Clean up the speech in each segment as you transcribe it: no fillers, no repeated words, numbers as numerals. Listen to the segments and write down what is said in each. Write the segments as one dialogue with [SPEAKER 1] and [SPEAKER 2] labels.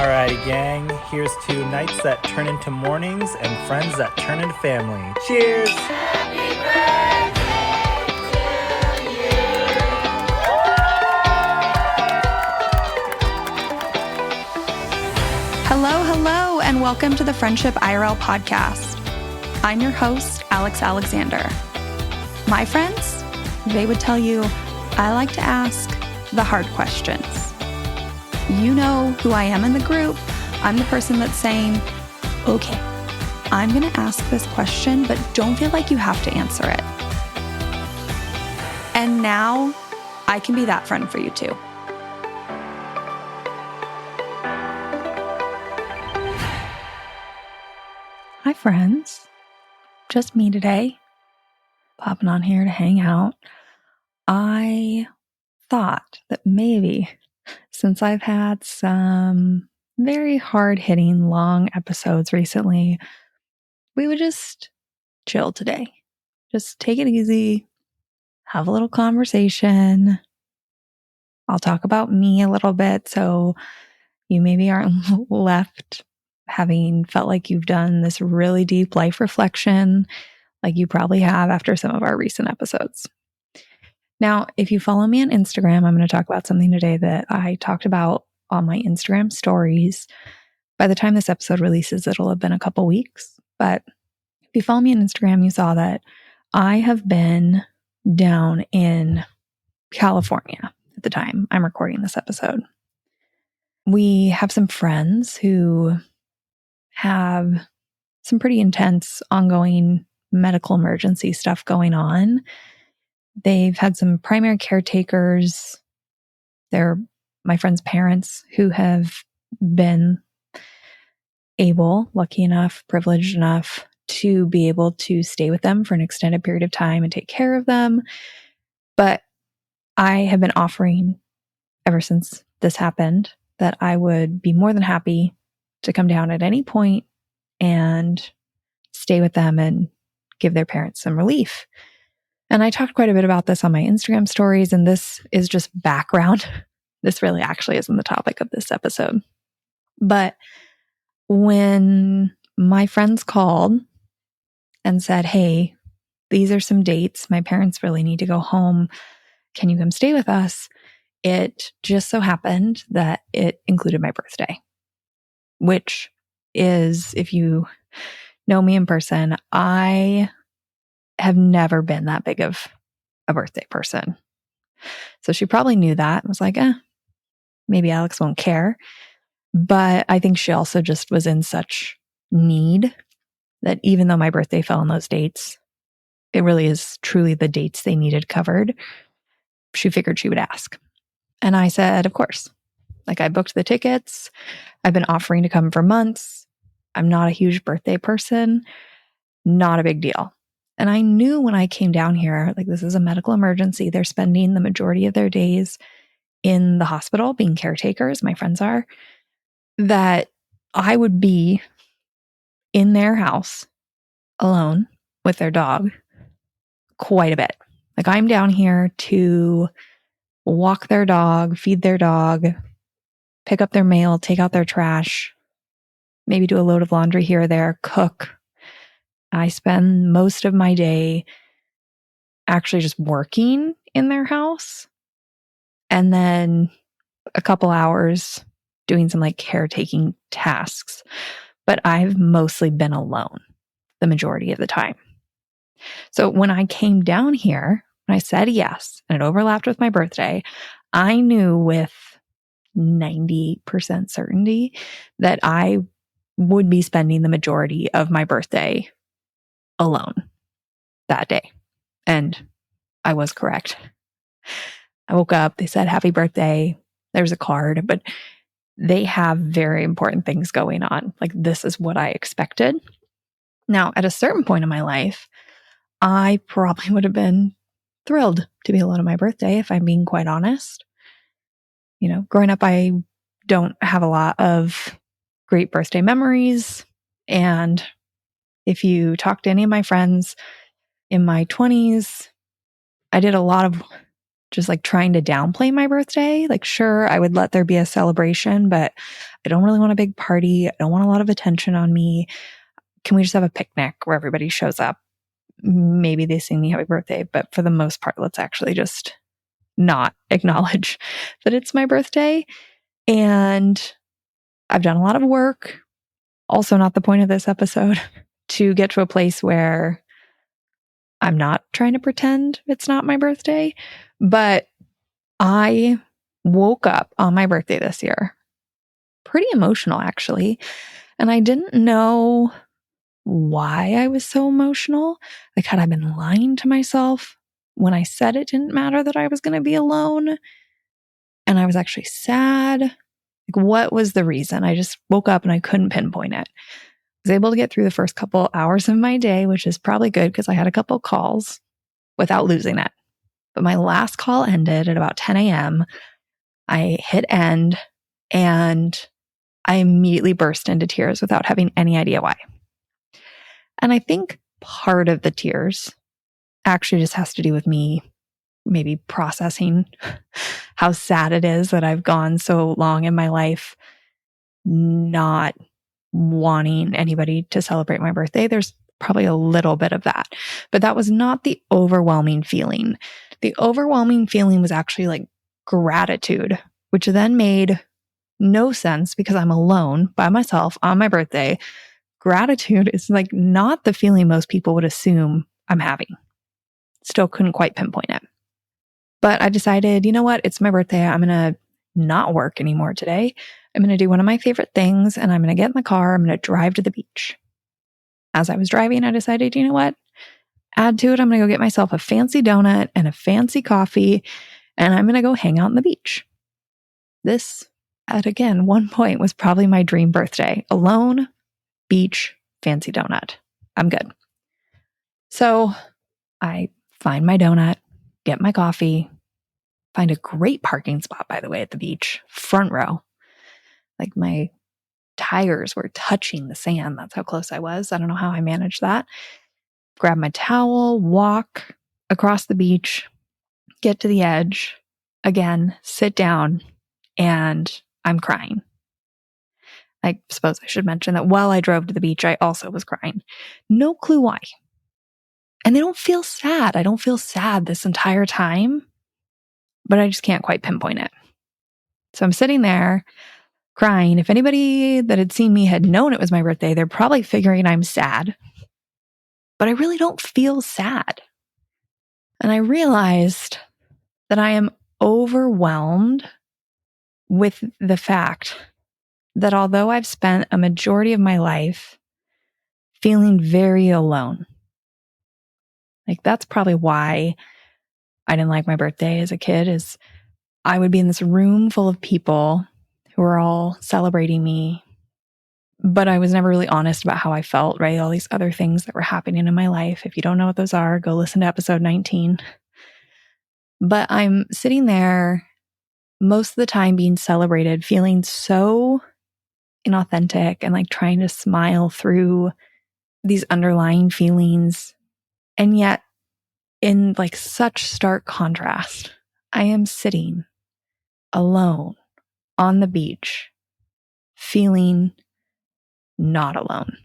[SPEAKER 1] Alrighty, gang. Here's to nights that turn into mornings and friends that turn into family. Cheers!
[SPEAKER 2] Hello, and welcome to the Friendship IRL podcast. I'm your host, Alex Alexander. My friends, they would tell you I like to ask the hard questions. You know who I am in the group. I'm the person that's saying, okay, I'm going to ask this question, but don't feel like you have to answer it. And now I can be that friend for you too. Hi, friends. Just me today, popping on here to hang out. I thought that maybe since I've had some very hard-hitting, long episodes recently, we would just chill today. Just take it easy, have a little conversation. I'll talk about me a little bit so you maybe aren't left having felt like you've done this really deep life reflection like you probably have after some of our recent episodes. Now, if you follow me on Instagram, I'm going to talk about something today that I talked about on my Instagram stories. By the time this episode releases, it'll have been a couple weeks. But if you follow me on Instagram, you saw that I have been down in California at the time I'm recording this episode. We have some friends who have some pretty intense ongoing medical emergency stuff going on. They've had some primary caretakers. They're my friends' parents who have been able, lucky enough, privileged enough to be able to stay with them for an extended period of time and take care of them. But I have been offering ever since this happened that I would be more than happy to come down at any point and stay with them and give their parents some relief. And I talked quite a bit about this on my Instagram stories, and this is just background. This really actually isn't the topic of this episode. But when my friends called and said, hey, these are some dates, my parents really need to go home, can you come stay with us? It just so happened that it included my birthday, which is, if you know me in person, I have never been that big of a birthday person. So she probably knew that and was like, maybe Alex won't care. But I think she also just was in such need that even though my birthday fell on those dates, it really is truly the dates they needed covered. She figured she would ask. And I said, of course. Like, I booked the tickets. I've been offering to come for months. I'm not a huge birthday person. Not a big deal. And I knew when I came down here, like, this is a medical emergency. They're spending the majority of their days in the hospital being caretakers, my friends are, that I would be in their house alone with their dog quite a bit. Like, I'm down here to walk their dog, feed their dog, pick up their mail, take out their trash, maybe do a load of laundry here or there, cook. I spend most of my day actually just working in their house, and then a couple hours doing some like caretaking tasks. But I've mostly been alone the majority of the time. So when I came down here, when I said yes, and it overlapped with my birthday, I knew with 90% certainty that I would be spending the majority of my birthday alone that day. And I was correct. I woke up, they said happy birthday. There's a card, but they have very important things going on. Like, this is what I expected. Now, at a certain point in my life, I probably would have been thrilled to be alone on my birthday, if I'm being quite honest. You know, growing up, I don't have a lot of great birthday memories. And if you talk to any of my friends in my 20s, I did a lot of just like trying to downplay my birthday. Like, sure, I would let there be a celebration, but I don't really want a big party. I don't want a lot of attention on me. Can we just have a picnic where everybody shows up? Maybe they sing me happy birthday, but for the most part, let's actually just not acknowledge that it's my birthday. And I've done a lot of work, also not the point of this episode, to get to a place where I'm not trying to pretend it's not my birthday. But I woke up on my birthday this year, pretty emotional actually. And I didn't know why I was so emotional. Like, had I been lying to myself when I said it didn't matter that I was going to be alone? And I was actually sad. Like, what was the reason? I just woke up and I couldn't pinpoint it. I was able to get through the first couple hours of my day, which is probably good because I had a couple calls without losing it. But my last call ended at about 10 a.m. I hit end and I immediately burst into tears without having any idea why. And I think part of the tears actually just has to do with me maybe processing how sad it is that I've gone so long in my life not wanting anybody to celebrate my birthday. There's probably a little bit of that, but that was not the overwhelming feeling. The overwhelming feeling was actually like gratitude, which then made no sense because I'm alone by myself on my birthday. Gratitude is like not the feeling most people would assume I'm having. Still couldn't quite pinpoint it. But I decided, you know what? It's my birthday. I'm going to not work anymore today. I'm going to do one of my favorite things and I'm going to get in the car. I'm going to drive to the beach. As I was driving, I decided, you know what? Add to it, I'm going to go get myself a fancy donut and a fancy coffee and I'm going to go hang out on the beach. This, at again, one point was probably my dream birthday. Alone, beach, fancy donut. I'm good. So I find my donut, get my coffee, find a great parking spot, by the way, at the beach, front row. Like my tires were touching the sand. That's how close I was. I don't know how I managed that. Grab my towel, walk across the beach, get to the edge, again, sit down, and I'm crying. I suppose I should mention that while I drove to the beach, I also was crying. No clue why. And they don't feel sad. I don't feel sad this entire time, but I just can't quite pinpoint it. So I'm sitting there crying. If anybody that had seen me had known it was my birthday, they're probably figuring I'm sad. But I really don't feel sad. And I realized that I am overwhelmed with the fact that although I've spent a majority of my life feeling very alone, like that's probably why I didn't like my birthday as a kid, is I would be in this room full of people who were all celebrating me, but I was never really honest about how I felt, right? All these other things that were happening in my life. If you don't know what those are, go listen to episode 19. But I'm sitting there most of the time being celebrated, feeling so inauthentic and like trying to smile through these underlying feelings. And yet, in like such stark contrast, I am sitting alone on the beach, feeling not alone,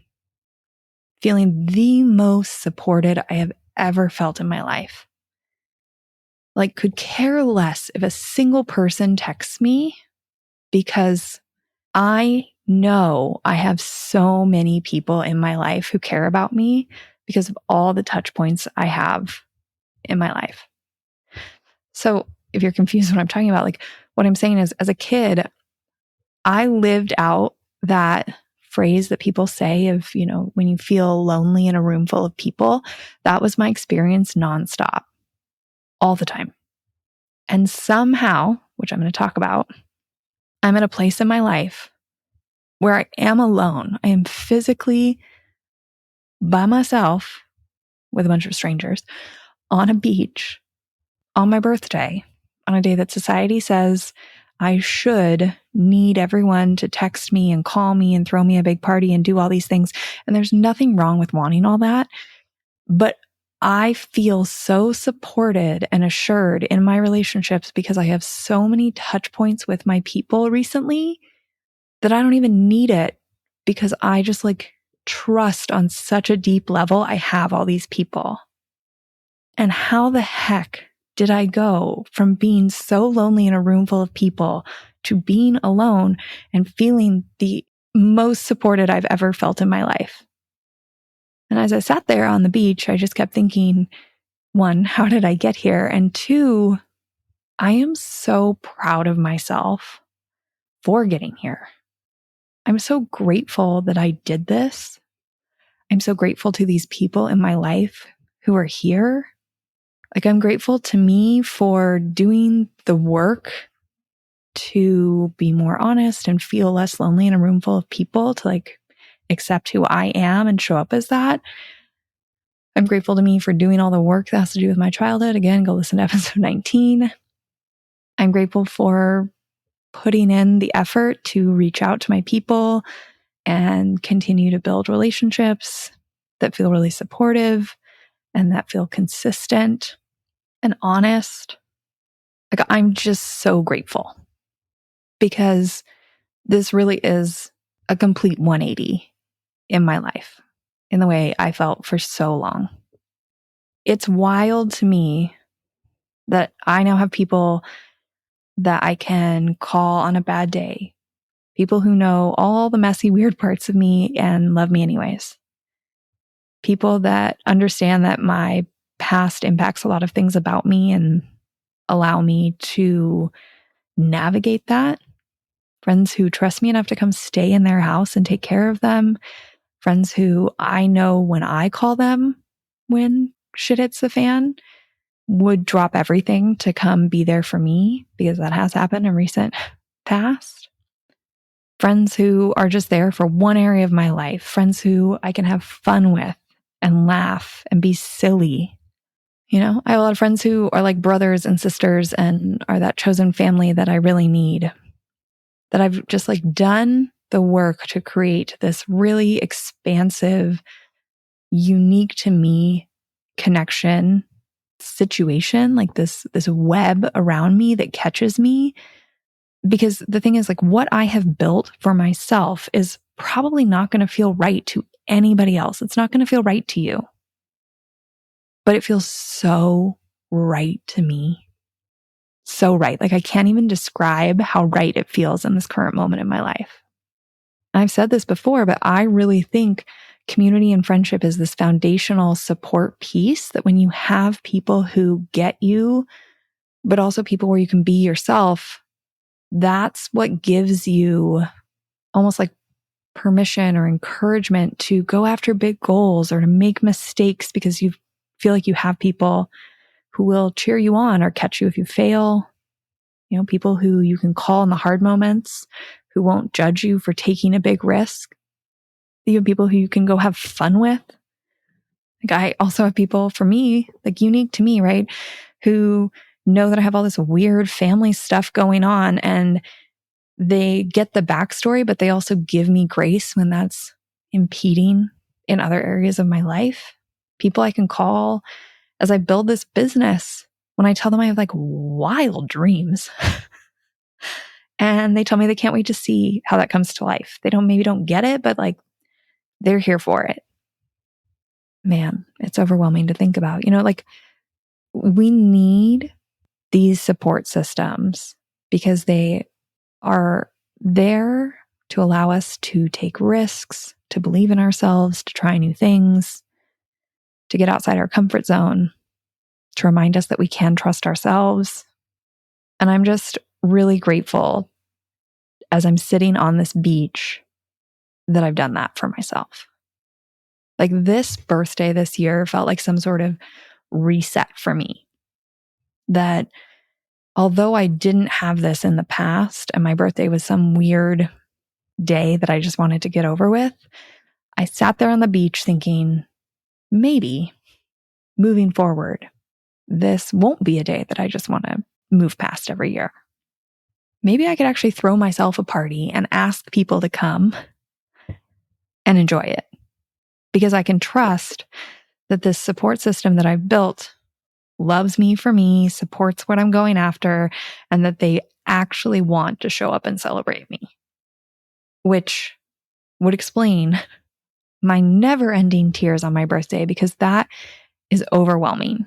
[SPEAKER 2] feeling the most supported I have ever felt in my life. Like, could care less if a single person texts me because I know I have so many people in my life who care about me because of all the touch points I have in my life. So if you're confused what I'm talking about, like what I'm saying is, as a kid, I lived out that phrase that people say of, you know, when you feel lonely in a room full of people. That was my experience nonstop, all the time. And somehow, which I'm going to talk about, I'm at a place in my life where I am alone. I am physically by myself with a bunch of strangers on a beach on my birthday, on a day that society says I should need everyone to text me and call me and throw me a big party and do all these things. And there's nothing wrong with wanting all that. But I feel so supported and assured in my relationships because I have so many touch points with my people recently that I don't even need it because I just like trust on such a deep level. I have all these people. And how the heck did I go from being so lonely in a room full of people to being alone and feeling the most supported I've ever felt in my life? And as I sat there on the beach, I just kept thinking, one, how did I get here? And two, I am so proud of myself for getting here. I'm so grateful that I did this. I'm so grateful to these people in my life who are here. Like, I'm grateful to me for doing the work to be more honest and feel less lonely in a room full of people, to like accept who I am and show up as that. I'm grateful to me for doing all the work that has to do with my childhood. Again, go listen to episode 19. I'm grateful for putting in the effort to reach out to my people and continue to build relationships that feel really supportive and that feel consistent and honest. Like, I'm just so grateful because this really is a complete 180 in my life, in the way I felt for so long. It's wild to me that I now have people that I can call on a bad day, people who know all the messy, weird parts of me and love me anyways. People that understand that my past impacts a lot of things about me and allow me to navigate that. Friends who trust me enough to come stay in their house and take care of them. Friends who I know when I call them when shit hits the fan would drop everything to come be there for me, because that has happened in recent past. Friends who are just there for one area of my life. Friends who I can have fun with and laugh and be silly. You know, I have a lot of friends who are like brothers and sisters and are that chosen family that I really need. That I've just like done the work to create this really expansive, unique to me connection situation, like this web around me that catches me. Because the thing is, like, what I have built for myself is probably not going to feel right to anybody else. It's not going to feel right to you. But it feels so right to me. So right. Like, I can't even describe how right it feels in this current moment in my life. And I've said this before, but I really think community and friendship is this foundational support piece that when you have people who get you, but also people where you can be yourself, that's what gives you almost like permission or encouragement to go after big goals or to make mistakes, because you feel like you have people who will cheer you on or catch you if you fail. You know, people who you can call in the hard moments, who won't judge you for taking a big risk. You have people who you can go have fun with. Like, I also have people, for me, like unique to me, right? Who know that I have all this weird family stuff going on, and they get the backstory, but they also give me grace when that's impeding in other areas of my life. People I can call as I build this business when I tell them I have like wild dreams. And they tell me they can't wait to see how that comes to life. They maybe don't get it, but like they're here for it. Man, it's overwhelming to think about. You know, like, we need these support systems because they are there to allow us to take risks, to believe in ourselves, to try new things, to get outside our comfort zone, to remind us that we can trust ourselves. And I'm just really grateful as I'm sitting on this beach that I've done that for myself. Like, this birthday this year felt like some sort of reset for me. That although I didn't have this in the past and my birthday was some weird day that I just wanted to get over with, I sat there on the beach thinking, maybe moving forward, this won't be a day that I just want to move past every year. Maybe I could actually throw myself a party and ask people to come and enjoy it, because I can trust that this support system that I've built loves me for me, supports what I'm going after, and that they actually want to show up and celebrate me, which would explain my never-ending tears on my birthday, because that is overwhelming.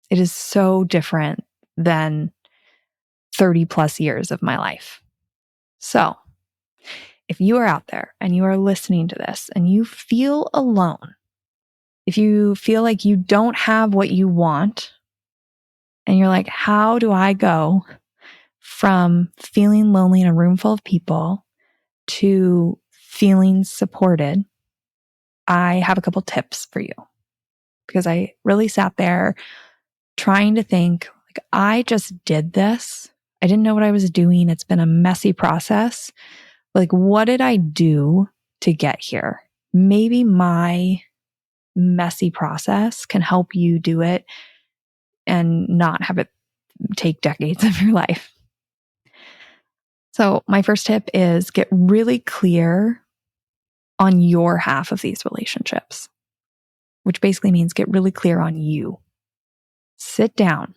[SPEAKER 2] It is so different than 30 plus years of my life. So, if you are out there and you are listening to this and you feel alone, if you feel like you don't have what you want, and you're like, how do I go from feeling lonely in a room full of people to feeling supported? I have a couple tips for you, because I really sat there trying to think, like, I just did this. I didn't know what I was doing. It's been a messy process. Like, what did I do to get here? Maybe my messy process can help you do it and not have it take decades of your life. So my first tip is get really clear on your half of these relationships, which basically means get really clear on you. Sit down,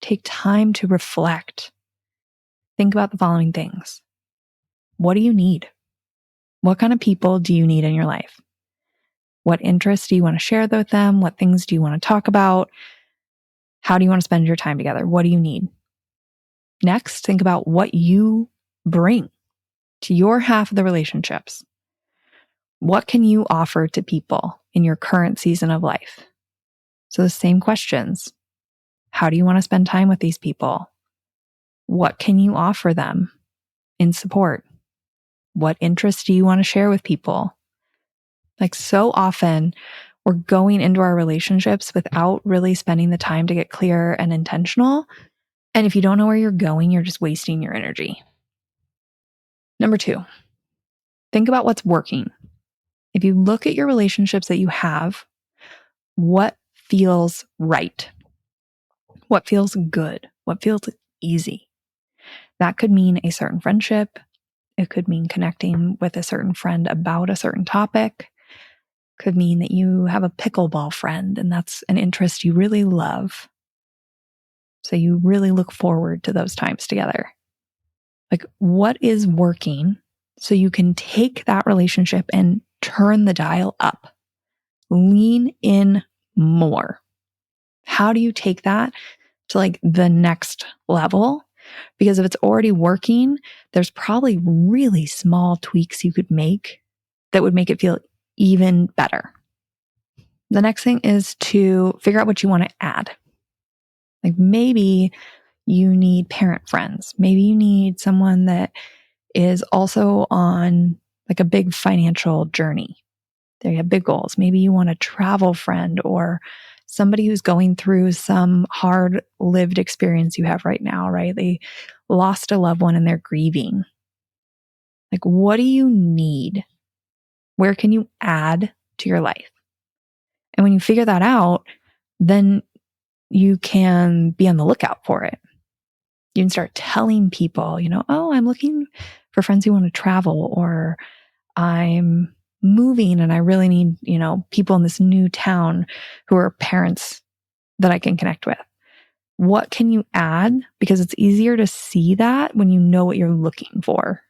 [SPEAKER 2] take time to reflect. Think about the following things. What do you need? What kind of people do you need in your life? What interests do you want to share with them? What things do you want to talk about? How do you want to spend your time together? What do you need? Next, think about what you bring to your half of the relationships. What can you offer to people in your current season of life? So the same questions. How do you want to spend time with these people? What can you offer them in support? What interests do you want to share with people? Like, so often we're going into our relationships without really spending the time to get clear and intentional. And if you don't know where you're going, you're just wasting your energy. Number 2, think about what's working. If you look at your relationships that you have, what feels right? What feels good? What feels easy? That could mean a certain friendship. It could mean connecting with a certain friend about a certain topic. Could mean that you have a pickleball friend and that's an interest you really love. So you really look forward to those times together. Like, what is working so you can take that relationship and turn the dial up? Lean in more. How do you take that to like the next level? Because if it's already working, there's probably really small tweaks you could make that would make it feel even better. The next thing is to figure out what you want to add. Like, maybe you need parent friends. Maybe you need someone that is also on like a big financial journey. They have big goals. Maybe you want a travel friend or somebody who's going through some hard lived experience you have right now, right? They lost a loved one and they're grieving. Like, what do you need? Where can you add to your life? And when you figure that out, then you can be on the lookout for it. You can start telling people, oh, I'm looking for friends who want to travel, or I'm moving and I really need, people in this new town who are parents that I can connect with. What can you add? Because it's easier to see that when you know what you're looking for.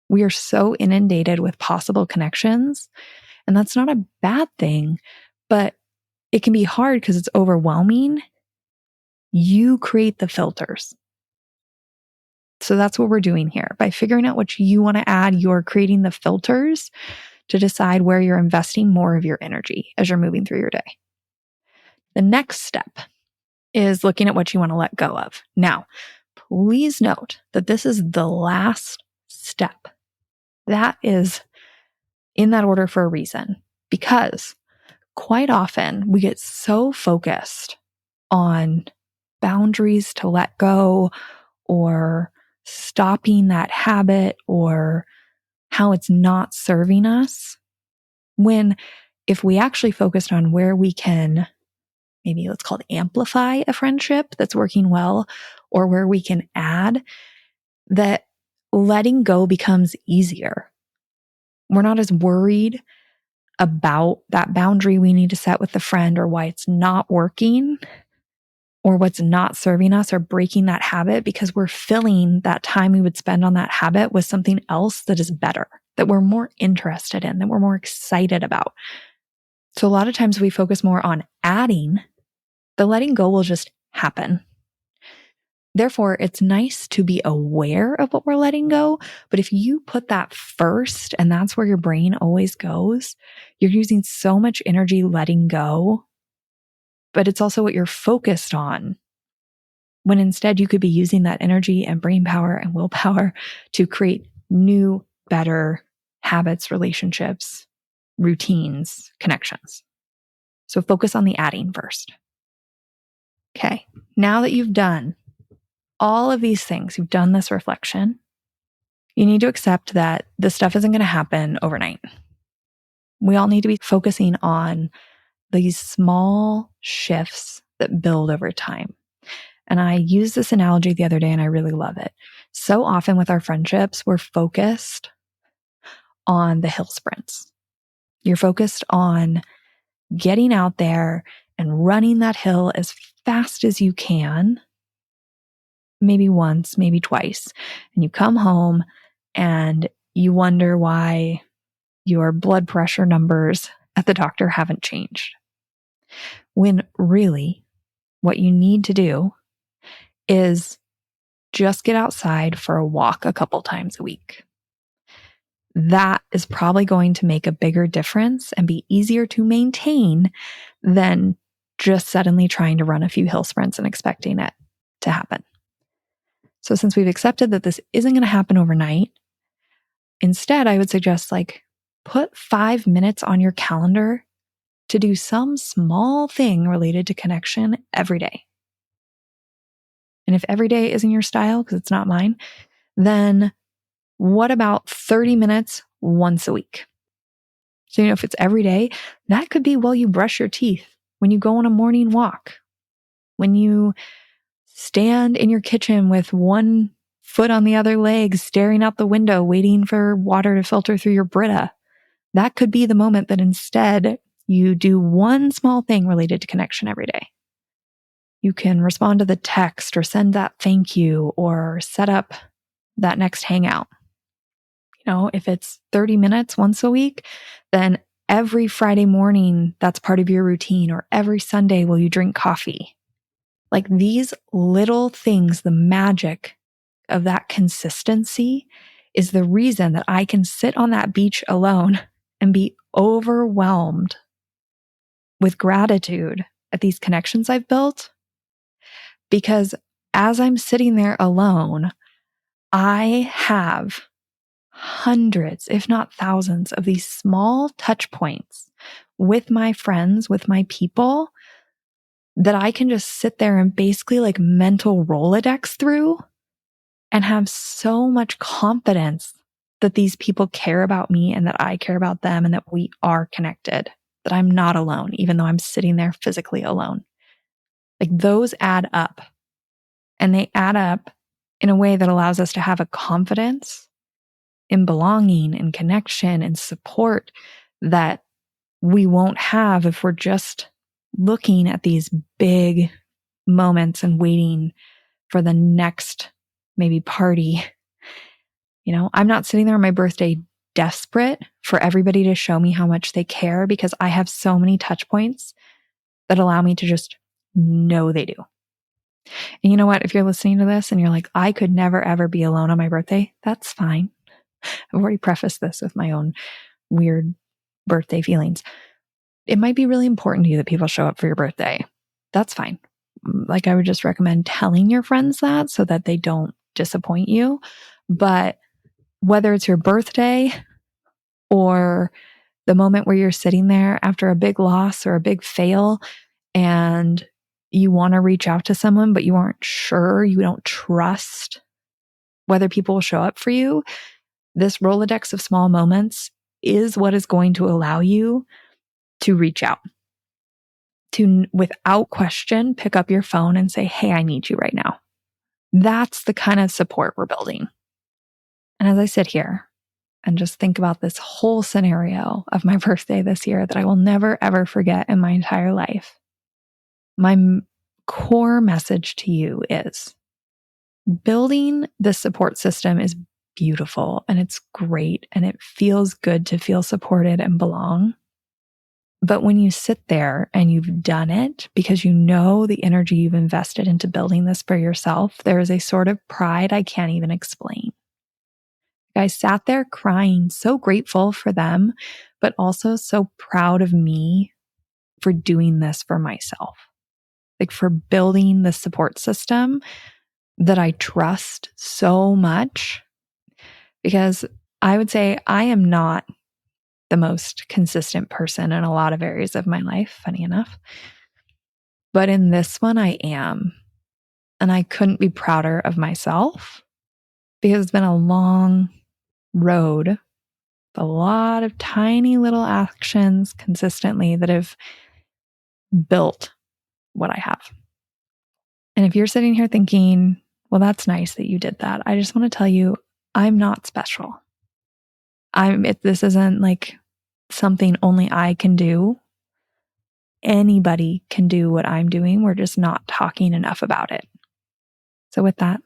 [SPEAKER 2] We are so inundated with possible connections, and that's not a bad thing, but it can be hard because it's overwhelming. You create the filters. So that's what we're doing here. By figuring out what you want to add, you're creating the filters to decide where you're investing more of your energy as you're moving through your day. The next step is looking at what you want to let go of. Now, please note that this is the last step. That is in that order for a reason, because quite often we get so focused on boundaries to let go, or stopping that habit, or how it's not serving us, when if we actually focused on where we can, maybe let's call it amplify a friendship that's working well, or where we can add, that letting go becomes easier. We're not as worried about that boundary we need to set with the friend, or why it's not working, or what's not serving us, or breaking that habit because we're filling that time we would spend on that habit with something else that is better, that we're more interested in, that we're more excited about. So a lot of times we focus more on adding, the letting go will just happen. Therefore, it's nice to be aware of what we're letting go. But if you put that first, and that's where your brain always goes, you're using so much energy letting go, but it's also what you're focused on. When instead you could be using that energy and brain power and willpower to create new, better habits, relationships, routines, connections. So focus on the adding first. Okay, now that you've done all of these things, you've done this reflection, you need to accept that this stuff isn't going to happen overnight. We all need to be focusing on these small shifts that build over time. And I used this analogy the other day and I really love it. So often with our friendships, we're focused on the hill sprints. You're focused on getting out there and running that hill as fast as you can, maybe once, maybe twice. And you come home and you wonder why your blood pressure numbers at the doctor haven't changed. When really what you need to do is just get outside for a walk a couple times a week. That is probably going to make a bigger difference and be easier to maintain than just suddenly trying to run a few hill sprints and expecting it to happen. So since we've accepted that this isn't going to happen overnight, instead I would suggest put 5 minutes on your calendar to do some small thing related to connection every day. And if every day isn't your style, because it's not mine, then what about 30 minutes once a week? So, if it's every day, that could be while you brush your teeth, when you go on a morning walk, when you stand in your kitchen with one foot on the other leg, staring out the window, waiting for water to filter through your Brita. That could be the moment that instead you do one small thing related to connection every day. You can respond to the text or send that thank you or set up that next hangout. If it's 30 minutes once a week, then every Friday morning, that's part of your routine, or every Sunday, will you drink coffee? These little things, the magic of that consistency is the reason that I can sit on that beach alone and be overwhelmed with gratitude at these connections I've built. Because as I'm sitting there alone, I have hundreds, if not thousands, of these small touch points with my friends, with my people, that I can just sit there and basically mental Rolodex through and have so much confidence that these people care about me and that I care about them and that we are connected, that I'm not alone, even though I'm sitting there physically alone. Those add up, and they add up in a way that allows us to have a confidence in belonging and connection and support that we won't have if we're just looking at these big moments and waiting for the next maybe party. I'm not sitting there on my birthday desperate for everybody to show me how much they care, because I have so many touch points that allow me to just know they do. And you know what? If you're listening to this and you're like, I could never ever be alone on my birthday, that's fine. I've already prefaced this with my own weird birthday feelings. It might be really important to you that people show up for your birthday. That's fine. I would just recommend telling your friends that so that they don't disappoint you. But whether it's your birthday or the moment where you're sitting there after a big loss or a big fail and you want to reach out to someone, but you aren't sure, you don't trust whether people will show up for you, this Rolodex of small moments is what is going to allow you to reach out, to, without question, pick up your phone and say, hey, I need you right now. That's the kind of support we're building. And as I sit here, and just think about this whole scenario of my birthday this year that I will never, ever forget in my entire life, my core message to you is building this support system is beautiful and it's great and it feels good to feel supported and belong. But when you sit there and you've done it because you know the energy you've invested into building this for yourself, there is a sort of pride I can't even explain. I sat there crying, so grateful for them, but also so proud of me for doing this for myself, like for building the support system that I trust so much. Because I would say I am not the most consistent person in a lot of areas of my life, funny enough. But in this one, I am. And I couldn't be prouder of myself because it's been a long road with a lot of tiny little actions consistently that have built what I have. And if you're sitting here thinking, well, that's nice that you did that, I just want to tell you, I'm not special. This isn't like something only I can do. Anybody can do what I'm doing. We're just not talking enough about it. So with that,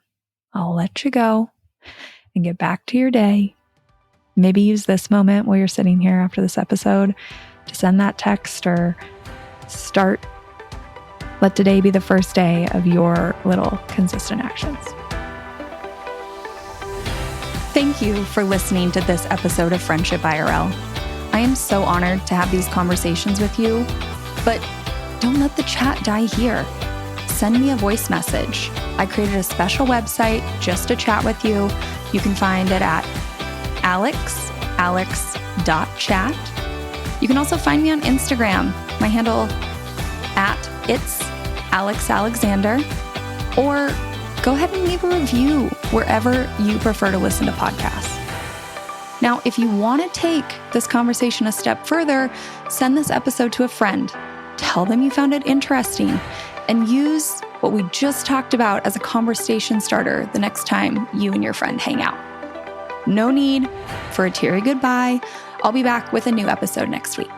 [SPEAKER 2] I'll let you go and get back to your day. Maybe use this moment while you're sitting here after this episode to send that text or let today be the first day of your little consistent actions. Thank you for listening to this episode of Friendship IRL. I am so honored to have these conversations with you, but don't let the chat die here. Send me a voice message. I created a special website just to chat with you. You can find it at alex.chat. You can also find me on Instagram. My handle @itsAlexAlexander, or go ahead and leave a review wherever you prefer to listen to podcasts. Now, if you want to take this conversation a step further, send this episode to a friend. Tell them you found it interesting and use what we just talked about as a conversation starter the next time you and your friend hang out. No need for a teary goodbye. I'll be back with a new episode next week.